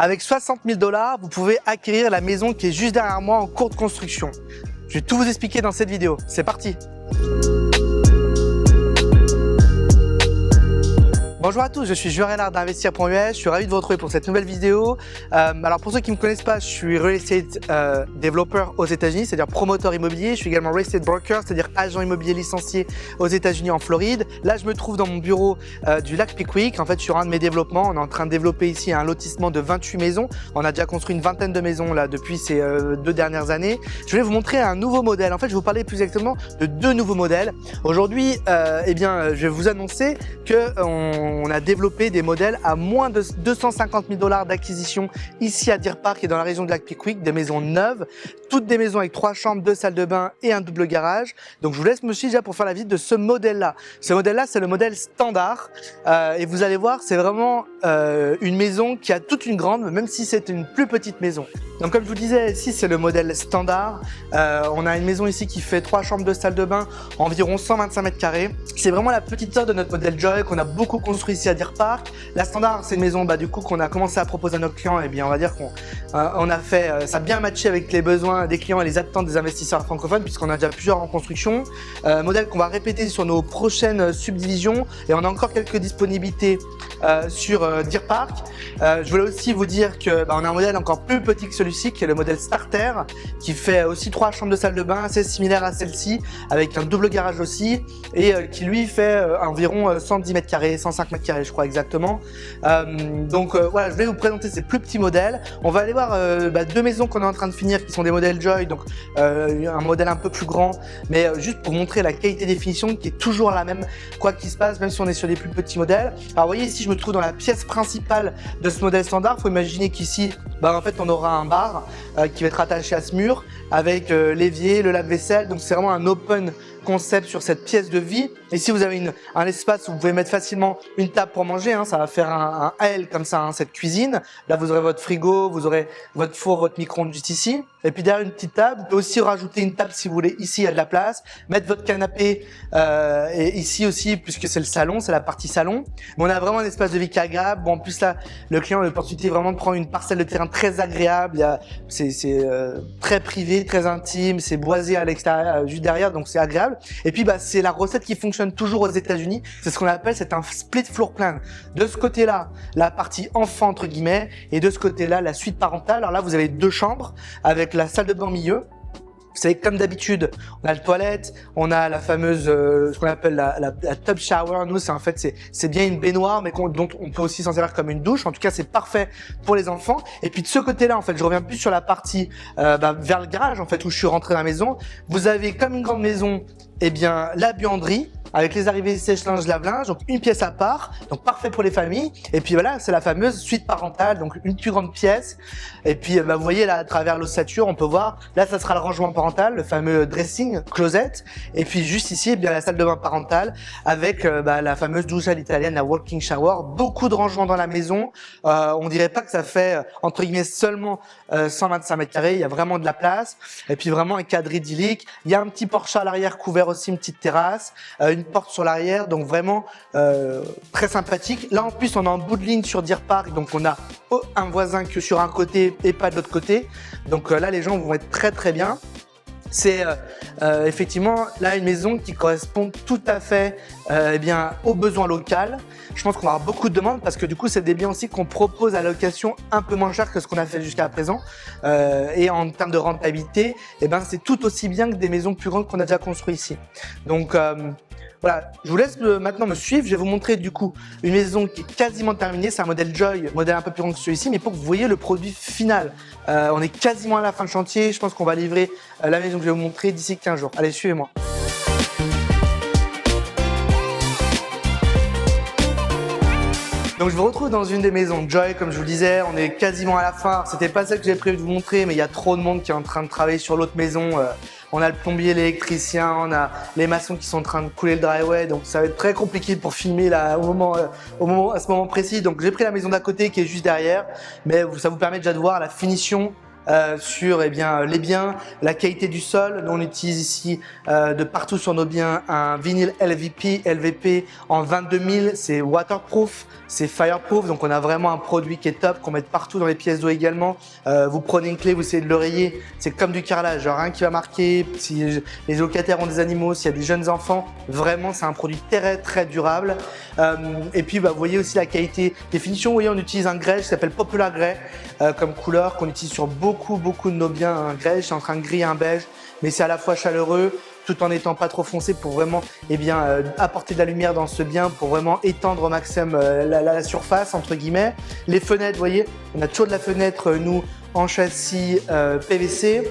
Avec 60 000 $, vous pouvez acquérir la maison qui est juste derrière moi en cours de construction. Je vais tout vous expliquer dans cette vidéo. C'est parti! Bonjour à tous, je suis Julien Reynard d'Investir.us, je suis ravi de vous retrouver pour cette nouvelle vidéo. Alors pour ceux qui ne me connaissent pas, je suis real estate developer aux États-Unis, c'est-à-dire promoteur immobilier. Je suis également real estate broker, c'est-à-dire agent immobilier licencié aux États-Unis en Floride. Là, je me trouve dans mon bureau du lac Pickwick. En fait, sur un de mes développements, on est en train de développer ici un lotissement de 28 maisons. On a déjà construit une vingtaine de maisons là depuis ces 2 dernières années. Je voulais vous montrer un nouveau modèle. En fait, je vais vous parler plus exactement de 2 nouveaux modèles. Aujourd'hui, je vais vous annoncer que on a développé des modèles à moins de 250 000 $ d'acquisition ici à Deer Park et dans la région de lac Pickwick, des maisons neuves, toutes des maisons avec 3 chambres, 2 salles de bain et un double garage. Donc je vous laisse me suivre déjà pour faire la visite de ce modèle-là. Ce modèle-là, c'est le modèle standard et vous allez voir, c'est vraiment une maison qui a toute une grande, même si c'est une plus petite maison. Donc comme je vous disais, ici c'est le modèle standard. On a une maison ici qui fait 3 chambres, 2 salles de bain, environ 125 mètres carrés. C'est vraiment la petite sœur de notre modèle Joy qu'on a beaucoup construit ici à Deer Park. La standard, c'est une maison du coup qu'on a commencé à proposer à nos clients. Et bien on va dire qu'on a fait, ça a bien matché avec les besoins des clients et les attentes des investisseurs francophones puisqu'on a déjà plusieurs en construction. Modèle qu'on va répéter sur nos prochaines subdivisions et on a encore quelques disponibilités sur Deer Park. Je voulais aussi vous dire que on a un modèle encore plus petit que celui-ci qui est le modèle Starter qui fait aussi 3 chambres de salle de bain assez similaire à celle-ci avec un double garage aussi et qui lui fait environ 110 mètres carrés, 105 mètres carrés je crois exactement. Voilà, je vais vous présenter ces plus petits modèles. On va aller voir 2 maisons qu'on est en train de finir qui sont des modèles Joy, donc un modèle un peu plus grand mais juste pour montrer la qualité des finitions qui est toujours la même quoi qu'il se passe même si on est sur des plus petits modèles. Alors vous voyez ici je me trouve dans la pièce principale de ce modèle standard. Il faut imaginer qu'ici en fait on aura un bar qui va être attaché à ce mur avec l'évier, le lave-vaisselle, donc c'est vraiment un open concept sur cette pièce de vie. Ici vous avez un espace où vous pouvez mettre facilement une table pour manger, ça va faire un L comme ça, cette cuisine. Là vous aurez votre frigo, vous aurez votre four, votre micro-ondes juste ici. Et puis derrière une petite table, vous pouvez aussi rajouter une table si vous voulez, ici il y a de la place. Mettre votre canapé et ici aussi, puisque c'est le salon, c'est la partie salon. Mais on a vraiment un espace de vie qui est agréable. Bon, en plus là, le client a l'opportunité vraiment de prendre une parcelle de terrain très agréable. C'est très privé, très intime, c'est boisé à l'extérieur, juste derrière, donc c'est agréable. Et puis c'est la recette qui fonctionne toujours aux États-Unis. C'est ce qu'on appelle, c'est un split floor plan. De ce côté-là, la partie enfant entre guillemets, et de ce côté-là, la suite parentale. Alors là, vous avez 2 chambres avec la salle de bain au milieu. Vous savez, comme d'habitude, on a la toilette, on a la fameuse, ce qu'on appelle la tub shower. Nous, c'est bien une baignoire, mais dont on peut aussi s'en servir comme une douche. En tout cas, c'est parfait pour les enfants. Et puis de ce côté-là, en fait, je reviens plus sur la partie vers le garage, en fait, où je suis rentré dans la maison. Vous avez comme une grande maison, la buanderie avec les arrivées sèche-linge, lave-linge, donc une pièce à part, donc parfait pour les familles. Et puis voilà, c'est la fameuse suite parentale, donc une plus grande pièce. Et puis vous voyez là, à travers l'ossature, on peut voir, là ça sera le rangement parental, le fameux dressing, closet. Et puis juste ici, la salle de bain parentale avec la fameuse douche à l'italienne, la walking shower. Beaucoup de rangements dans la maison. On dirait pas que ça fait entre guillemets seulement 125 mètres carrés. Il y a vraiment de la place. Et puis vraiment un cadre idyllique. Il y a un petit porche à l'arrière couvert aussi, une petite terrasse. Une porte sur l'arrière, donc vraiment très sympathique. Là en plus on est en bout de ligne sur Deer Park, donc on a un voisin que sur un côté et pas de l'autre côté, donc là les gens vont être très très bien. C'est effectivement là une maison qui correspond tout à fait aux besoins locaux. Je pense qu'on va avoir beaucoup de demandes parce que du coup c'est des biens aussi qu'on propose à location un peu moins cher que ce qu'on a fait jusqu'à présent et en termes de rentabilité c'est tout aussi bien que des maisons plus grandes qu'on a déjà construites ici. Donc voilà, je vous laisse maintenant me suivre. Je vais vous montrer du coup une maison qui est quasiment terminée. C'est un modèle Joy, modèle un peu plus grand que celui-ci, mais pour que vous voyez le produit final. On est quasiment à la fin de chantier. Je pense qu'on va livrer la maison que je vais vous montrer d'ici 15 jours. Allez, suivez-moi. Donc je vous retrouve dans une des maisons Joy, comme je vous le disais, on est quasiment à la fin. C'était pas celle que j'avais prévu de vous montrer, mais il y a trop de monde qui est en train de travailler sur l'autre maison. On a le plombier, l'électricien, on a les maçons qui sont en train de couler le driveway, donc ça va être très compliqué pour filmer là à ce moment précis. Donc j'ai pris la maison d'à côté qui est juste derrière, mais ça vous permet déjà de voir la finition sur les biens, la qualité du sol. Nous, on utilise ici de partout sur nos biens un vinyle LVP en 22 000. C'est waterproof, c'est fireproof, donc on a vraiment un produit qui est top, qu'on met partout dans les pièces d'eau également. Vous prenez une clé, vous essayez de le rayer, c'est comme du carrelage, genre rien qui va marquer. Si les locataires ont des animaux, s'il y a des jeunes enfants, vraiment c'est un produit très durable. Et puis vous voyez aussi la qualité des finitions. Vous voyez, on utilise un grès qui s'appelle Popular Grey comme couleur, qu'on utilise sur beaucoup de nos biens. Un grès, c'est entre un gris et un beige, mais c'est à la fois chaleureux tout en n'étant pas trop foncé pour vraiment apporter de la lumière dans ce bien, pour vraiment étendre au maximum la surface entre guillemets. Les fenêtres, vous voyez, on a toujours de la fenêtre nous en châssis PVC,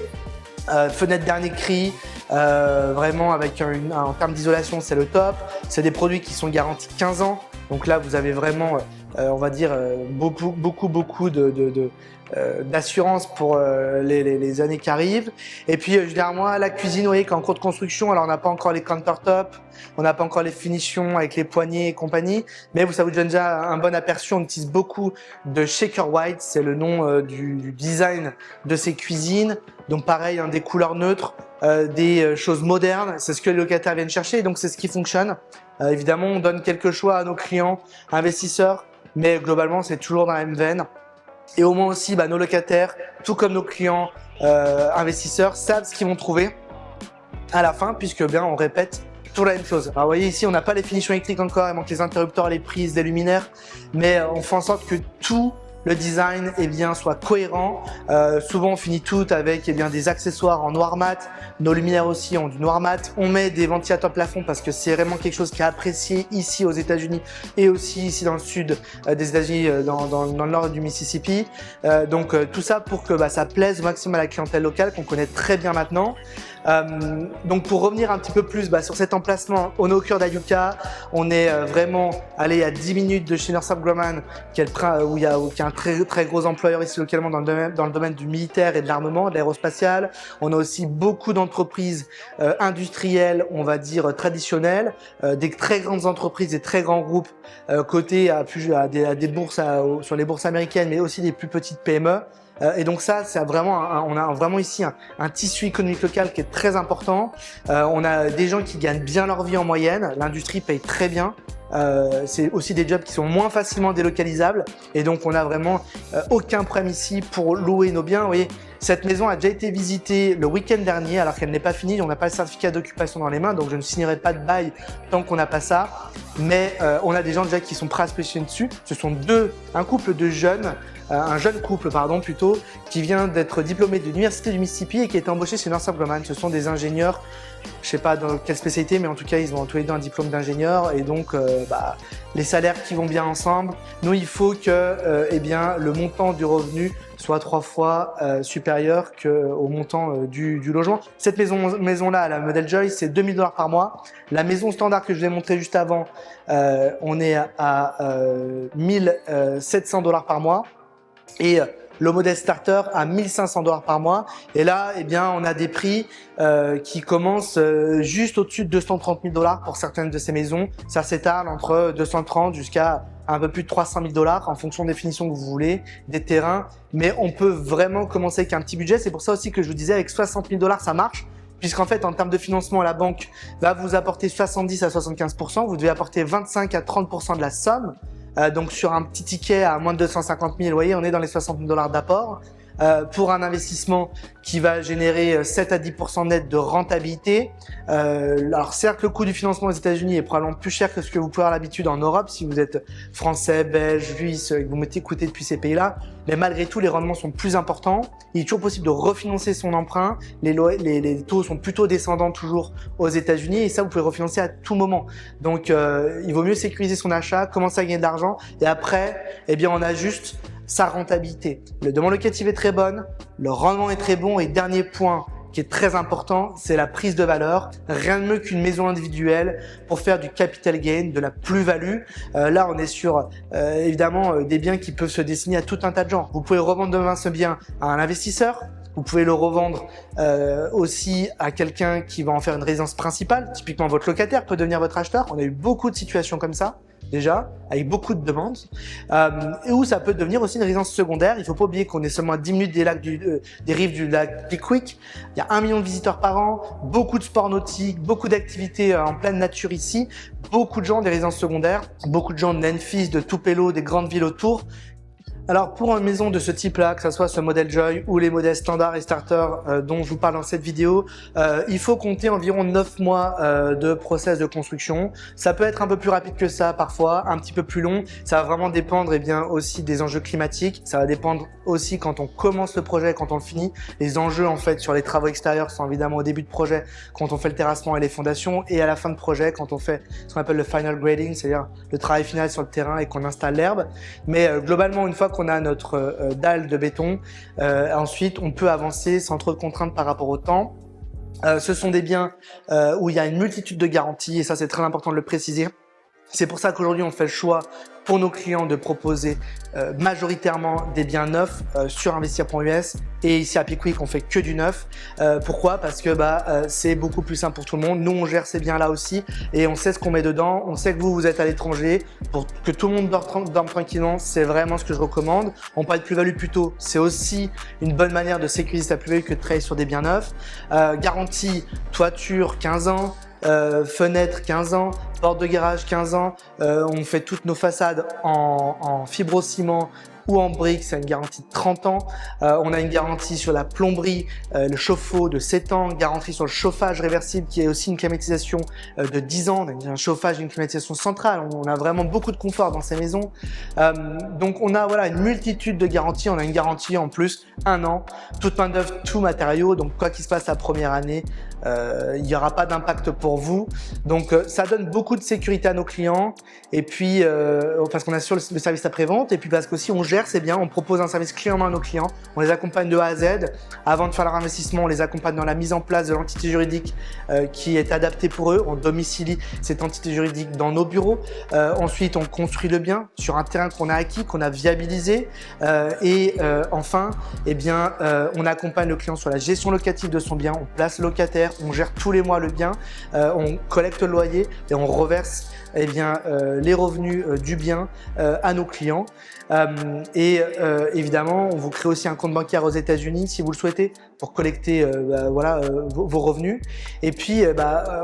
fenêtre dernier cri, vraiment avec en termes d'isolation c'est le top. C'est des produits qui sont garantis 15 ans, donc là vous avez vraiment on va dire beaucoup d'assurance pour les années qui arrivent. Et puis généralement la cuisine, vous voyez qu'en cours de construction, alors on n'a pas encore les countertops, on n'a pas encore les finitions avec les poignées et compagnie, mais ça vous donne déjà un bon aperçu. On utilise beaucoup de Shaker White, c'est le nom du design de ces cuisines. Donc pareil, des couleurs neutres, des choses modernes, c'est ce que les locataires viennent chercher, et donc c'est ce qui fonctionne. Évidemment, on donne quelques choix à nos clients, investisseurs, mais globalement c'est toujours dans la même veine. Et au moins aussi, nos locataires, tout comme nos clients investisseurs, savent ce qu'ils vont trouver à la fin, puisque on répète toujours la même chose. Alors vous voyez ici, on n'a pas les finitions électriques encore, il manque les interrupteurs, les prises, les luminaires, mais on fait en sorte que tout le design soit cohérent. Souvent on finit tout avec des accessoires en noir mat. Nos luminaires aussi ont du noir mat. On met des ventilateurs plafond parce que c'est vraiment quelque chose qui est apprécié ici aux États-Unis et aussi ici dans le sud des États-Unis, dans le nord du Mississippi. Donc tout ça pour que ça plaise au maximum à la clientèle locale qu'on connaît très bien maintenant. Donc pour revenir un petit peu plus sur cet emplacement, on est au cœur d'Ayuka, on est vraiment allé à 10 minutes de chez Northrop Grumman qui est un très gros employeur ici localement dans le domaine du militaire et de l'armement, de l'aérospatial. On a aussi beaucoup d'entreprises industrielles, on va dire traditionnelles, des très grandes entreprises, des très grands groupes cotés à des bourses sur les bourses américaines, mais aussi des plus petites PME. Et donc ça, c'est vraiment, on a vraiment ici un tissu économique local qui est très important. On a des gens qui gagnent bien leur vie en moyenne. L'industrie paye très bien. C'est aussi des jobs qui sont moins facilement délocalisables. Et donc on a vraiment aucun problème ici pour louer nos biens. Vous voyez, cette maison a déjà été visitée le week-end dernier alors qu'elle n'est pas finie. On n'a pas le certificat d'occupation dans les mains, donc je ne signerai pas de bail tant qu'on n'a pas ça. Mais on a des gens déjà qui sont prêts à se positionner dessus. Ce sont un couple de jeunes, un jeune couple plutôt, qui vient d'être diplômé de l'université du Mississippi et qui est embauché chez Northrop Grumman. Ce sont des ingénieurs, je sais pas dans quelle spécialité, mais en tout cas ils ont tous les deux un diplôme d'ingénieur et donc les salaires qui vont bien ensemble. Nous, il faut que le montant du revenu soit 3 fois supérieur qu'au montant du logement. Cette maison-là, la Model Joy, c'est 2 000 $ par mois. La maison standard que je vous ai montré juste avant, on est à 1 700 $ par mois. Et le modèle starter à 1 500 $ par mois. Et là, on a des prix qui commencent juste au-dessus de 230 000 $ pour certaines de ces maisons. Ça s'étale entre 230 jusqu'à un peu plus de 300 000 $ en fonction des finitions que vous voulez, des terrains. Mais on peut vraiment commencer avec un petit budget. C'est pour ça aussi que je vous disais, avec 60 000 $ ça marche. Puisqu'en fait, en termes de financement, la banque va vous apporter 70 à 75%. Vous devez apporter 25 à 30% de la somme. Donc sur un petit ticket à moins de 250 000, vous voyez, on est dans les 60 000 $ d'apport. Pour un investissement qui va générer 7 à 10% net de rentabilité. Alors certes, le coût du financement aux États-Unis est probablement plus cher que ce que vous pouvez avoir l'habitude en Europe si vous êtes français, belge, suisse, et que vous m'écoutez depuis ces pays-là. Mais malgré tout, les rendements sont plus importants. Il est toujours possible de refinancer son emprunt. Les taux sont plutôt descendants toujours aux États-Unis et ça, vous pouvez refinancer à tout moment. Donc, il vaut mieux sécuriser son achat, commencer à gagner de l'argent et après, on ajuste sa rentabilité. Le demande locative est très bonne, le rendement est très bon et dernier point qui est très important, c'est la prise de valeur. Rien de mieux qu'une maison individuelle pour faire du capital gain, de la plus-value. Là, on est sur évidemment des biens qui peuvent se destiner à tout un tas de gens. Vous pouvez revendre demain ce bien à un investisseur. Vous pouvez le revendre aussi à quelqu'un qui va en faire une résidence principale. Typiquement, votre locataire peut devenir votre acheteur. On a eu beaucoup de situations comme ça. déjà, avec beaucoup de demandes, et où ça peut devenir aussi une résidence secondaire. Il ne faut pas oublier qu'on est seulement à 10 minutes des rives du lac Pickwick. Il y a 1 million de visiteurs par an, beaucoup de sports nautiques, beaucoup d'activités en pleine nature ici, beaucoup de gens des résidences secondaires, beaucoup de gens de Memphis, de Tupelo, des grandes villes autour. Alors pour une maison de ce type-là, que ce soit ce modèle Joy ou les modèles standard et starter dont je vous parle dans cette vidéo, il faut compter environ 9 mois de process de construction. Ça peut être un peu plus rapide que ça parfois, un petit peu plus long. Ça va vraiment dépendre aussi des enjeux climatiques. Ça va dépendre aussi quand on commence le projet, quand on le finit. Les enjeux en fait sur les travaux extérieurs sont évidemment au début de projet, quand on fait le terrassement et les fondations, et à la fin de projet quand on fait ce qu'on appelle le final grading, c'est-à-dire le travail final sur le terrain et qu'on installe l'herbe. Mais globalement, une fois qu'on a notre dalle de béton, ensuite on peut avancer sans trop de contraintes par rapport au temps. Ce sont des biens où il y a une multitude de garanties, et ça c'est très important de le préciser. C'est pour ça qu'aujourd'hui on fait le choix pour nos clients de proposer majoritairement des biens neufs sur investir.us, et ici à Pickwick on fait que du neuf. Pourquoi? Parce que c'est beaucoup plus simple pour tout le monde. Nous on gère ces biens là aussi et on sait ce qu'on met dedans. On sait que vous êtes à l'étranger, pour que tout le monde dorme tranquillement, c'est vraiment ce que je recommande. On parle de plus-value plus tôt, c'est aussi une bonne manière de sécuriser sa plus-value que de travailler sur des biens neufs. Garantie toiture 15 ans, fenêtre 15 ans, porte de garage 15 ans, on fait toutes nos façades en fibrociment ou en briques, c'est une garantie de 30 ans. On a une garantie sur la plomberie, le chauffe-eau de 7 ans, garantie sur le chauffage réversible qui est aussi une climatisation de 10 ans. On a un chauffage et une climatisation centrale, on a vraiment beaucoup de confort dans ces maisons. Donc on a voilà, une multitude de garanties. On a une garantie en plus 1 an, toute main d'œuvre, tout matériau, donc quoi qu'il se passe la première année, il n'y aura pas d'impact pour vous. Donc ça donne beaucoup de sécurité à nos clients, et puis parce qu'on assure le service après-vente, et puis parce qu'aussi on gère ces biens, on propose un service clé en main à nos clients, on les accompagne de A à Z. Avant de faire leur investissement, on les accompagne dans la mise en place de l'entité juridique qui est adaptée pour eux. On domicilie cette entité juridique dans nos bureaux. Ensuite, on construit le bien sur un terrain qu'on a acquis, qu'on a viabilisé. Enfin, on accompagne le client sur la gestion locative de son bien. On place le locataire, on gère tous les mois le bien, on collecte le loyer et on reverse les revenus du bien à nos clients. Évidemment, on vous crée aussi un compte bancaire aux États-Unis si vous le souhaitez pour collecter vos revenus. Et puis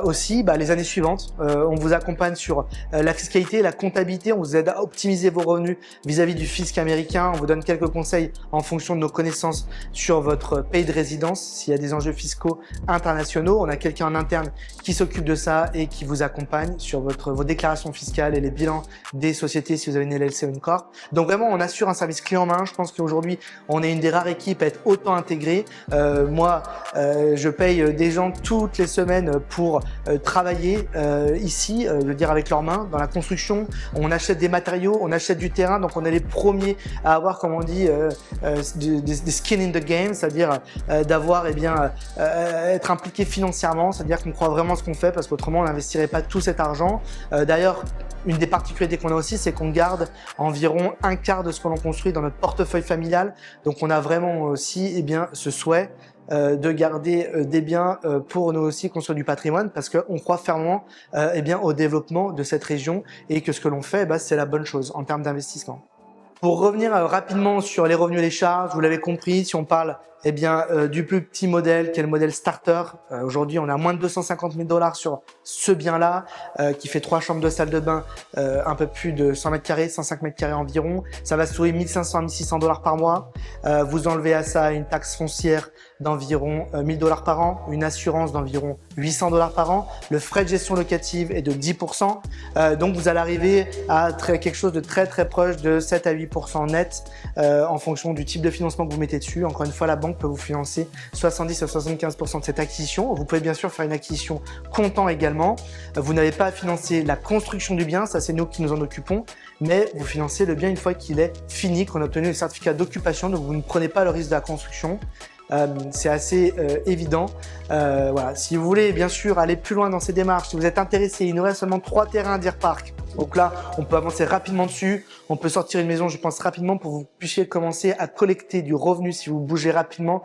aussi les années suivantes, on vous accompagne sur la fiscalité, la comptabilité, on vous aide à optimiser vos revenus vis-à-vis du fisc américain. On vous donne quelques conseils en fonction de nos connaissances sur votre pays de résidence. S'il y a des enjeux fiscaux internationaux, on a quelqu'un en interne qui s'occupe de ça et qui vous accompagne sur vos déclarations fiscales et les bilans des sociétés si vous avez une LLC ou une corp. Donc vraiment, on assure un service clé en main. Je pense qu'aujourd'hui, on est une des rares équipes à être autant intégrée. Moi, je paye des gens toutes les semaines pour travailler ici, je veux dire avec leurs mains, dans la construction. On achète des matériaux, on achète du terrain, donc on est les premiers à avoir, comme on dit, des skin in the game, c'est-à-dire d'avoir, être impliqué financièrement, c'est-à-dire qu'on croit vraiment ce qu'on fait, parce qu'autrement on n'investirait pas tout cet argent. D'ailleurs, une des particularités qu'on a aussi, c'est qu'on garde environ un quart de ce que l'on construit dans notre portefeuille familial. Donc on a vraiment aussi ce souhait de garder des biens pour nous aussi construire du patrimoine, parce qu'on croit fermement au développement de cette région, et que ce que l'on fait, c'est la bonne chose en termes d'investissement. Pour revenir rapidement sur les revenus et les charges, vous l'avez compris, si on parle du plus petit modèle qui est le modèle starter, aujourd'hui on a moins de 250 000 $ sur ce bien-là qui fait 3 chambres de salle de bain, un peu plus de 100 mètres carrés, 105 mètres carrés environ. Ça va se trouver 1500 à 1600 $ par mois. Vous enlevez à ça une taxe foncière d'environ 1000 $ par an, une assurance d'environ 800 $ par an, le frais de gestion locative est de 10%, donc vous allez arriver à quelque chose de très très proche de 7 à 8% net en fonction du type de financement que vous mettez dessus. Encore une fois, la banque peut vous financer 70 à 75% de cette acquisition. Vous pouvez bien sûr faire une acquisition comptant également. Vous n'avez pas à financer la construction du bien, ça c'est nous qui nous en occupons, mais vous financez le bien une fois qu'il est fini, qu'on a obtenu le certificat d'occupation, donc vous ne prenez pas le risque de la construction. C'est assez évident. Voilà. Si vous voulez bien sûr aller plus loin dans ces démarches, si vous êtes intéressé, il nous reste seulement 3 terrains à Deer Park. Donc là, on peut avancer rapidement dessus. On peut sortir une maison, je pense, rapidement pour que vous puissiez commencer à collecter du revenu si vous bougez rapidement.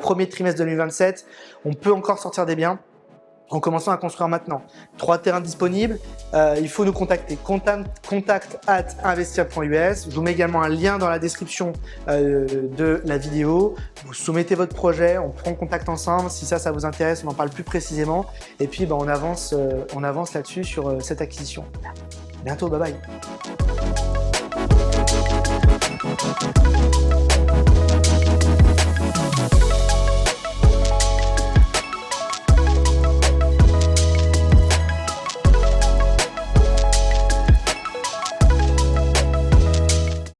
Premier trimestre 2027, on peut encore sortir des biens. en commençant à construire maintenant. 3 terrains disponibles, il faut nous contacter. contact@investir.us. Je vous mets également un lien dans la description de la vidéo. Vous soumettez votre projet, on prend contact ensemble. Si ça vous intéresse, on en parle plus précisément. Et puis on avance là-dessus sur cette acquisition. À bientôt, bye bye.